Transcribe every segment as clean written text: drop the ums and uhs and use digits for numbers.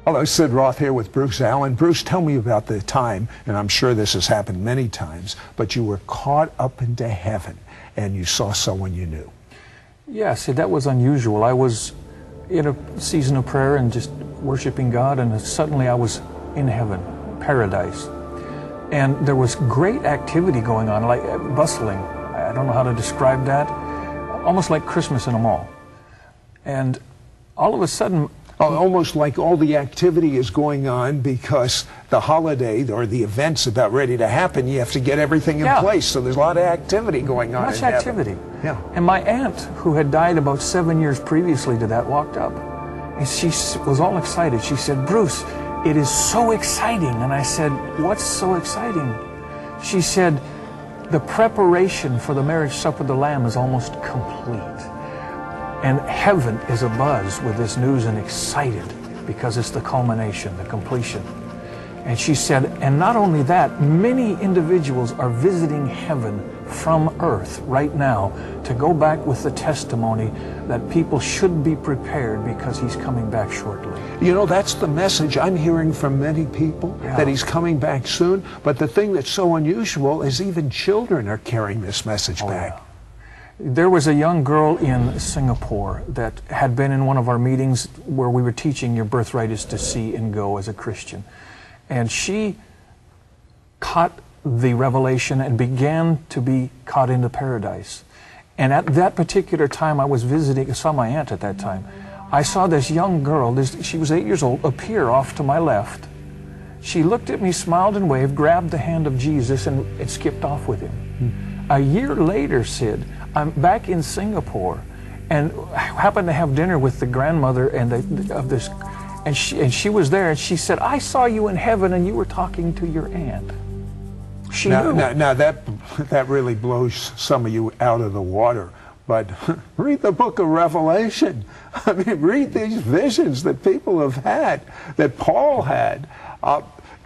Hello, Sid Roth here with Bruce Allen. Bruce, tell me about the time, and I'm sure this has happened many times, but you were caught up into heaven and you saw someone you knew. Yeah, see, that was unusual. I was in a season of prayer and just worshiping God, and suddenly I was in heaven, paradise. And there was great activity going on, like bustling. I don't know how to describe that. Almost like Christmas in a mall. And all of a sudden, almost like all the activity is going on because the holiday or the event's about ready to happen. You have to get everything in place. So there's a lot of activity going on. Much activity. Yeah. And my aunt, who had died about 7 years previously to that, walked up. And she was all excited. She said, "Bruce, it is so exciting." And I said, "What's so exciting?" She said, "The preparation for the marriage supper of the Lamb is almost complete. And heaven is abuzz with this news and excited because it's the culmination, the completion." And she said, and not only that, many individuals are visiting heaven from earth right now to go back with the testimony that people should be prepared because he's coming back shortly. You know, that's the message I'm hearing from many people, that he's coming back soon. But the thing that's so unusual is even children are carrying this message back. Yeah. There was a young girl in Singapore that had been in one of our meetings where we were teaching your birthright is to see and go as a Christian. And she caught the revelation and began to be caught into paradise. And at that particular time, I was visiting, I saw my aunt at that time. I saw this young girl, she was 8 years old, appear off to my left. She looked at me, smiled and waved, grabbed the hand of Jesus and skipped off with him. A year later, Sid, I'm back in Singapore and happened to have dinner with the grandmother and she was there, and she said, "I saw you in heaven and you were talking to your aunt." She knew. Now that really blows some of you out of the water. But read the book of Revelation. I mean, read these visions that people have had, that Paul had.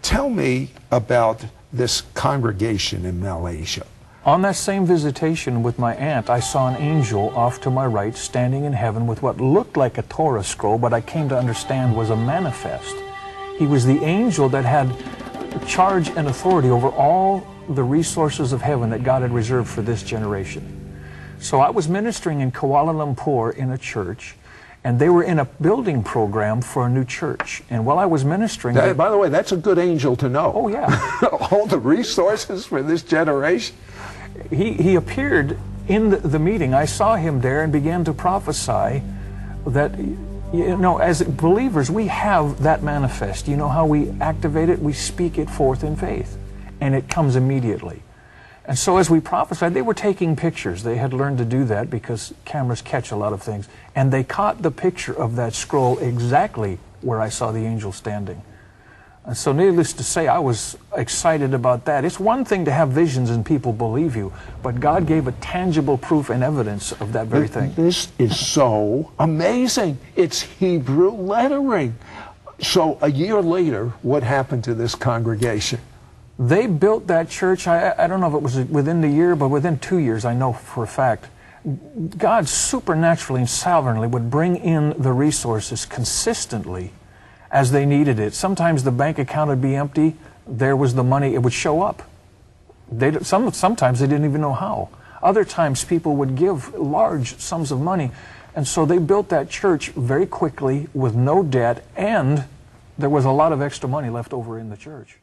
Tell me about this congregation in Malaysia. On that same visitation with my aunt, I saw an angel off to my right standing in heaven with what looked like a Torah scroll, but I came to understand was a manifest. He was the angel that had charge and authority over all the resources of heaven that God had reserved for this generation. So I was ministering in Kuala Lumpur in a church, and they were in a building program for a new church. And while I was ministering... By the way, that's a good angel to know. Oh, yeah. All the resources for this generation. He appeared in the meeting. I saw him there and began to prophesy that, you know, as believers, we have that manifest. You know how we activate it? We speak it forth in faith, and it comes immediately. And so as we prophesied, they were taking pictures. They had learned to do that because cameras catch a lot of things. And they caught the picture of that scroll exactly where I saw the angel standing. And so needless to say, I was excited about that. It's one thing to have visions and people believe you, but God gave a tangible proof and evidence of that very thing. This is so amazing. It's Hebrew lettering. So a year later, what happened to this congregation? They built that church, I don't know if it was within the year, but within 2 years, I know for a fact. God supernaturally and sovereignly would bring in the resources consistently as they needed it. Sometimes the bank account would be empty. There was the money. It would show up. Sometimes they didn't even know how. Other times people would give large sums of money. And so they built that church very quickly with no debt, and there was a lot of extra money left over in the church.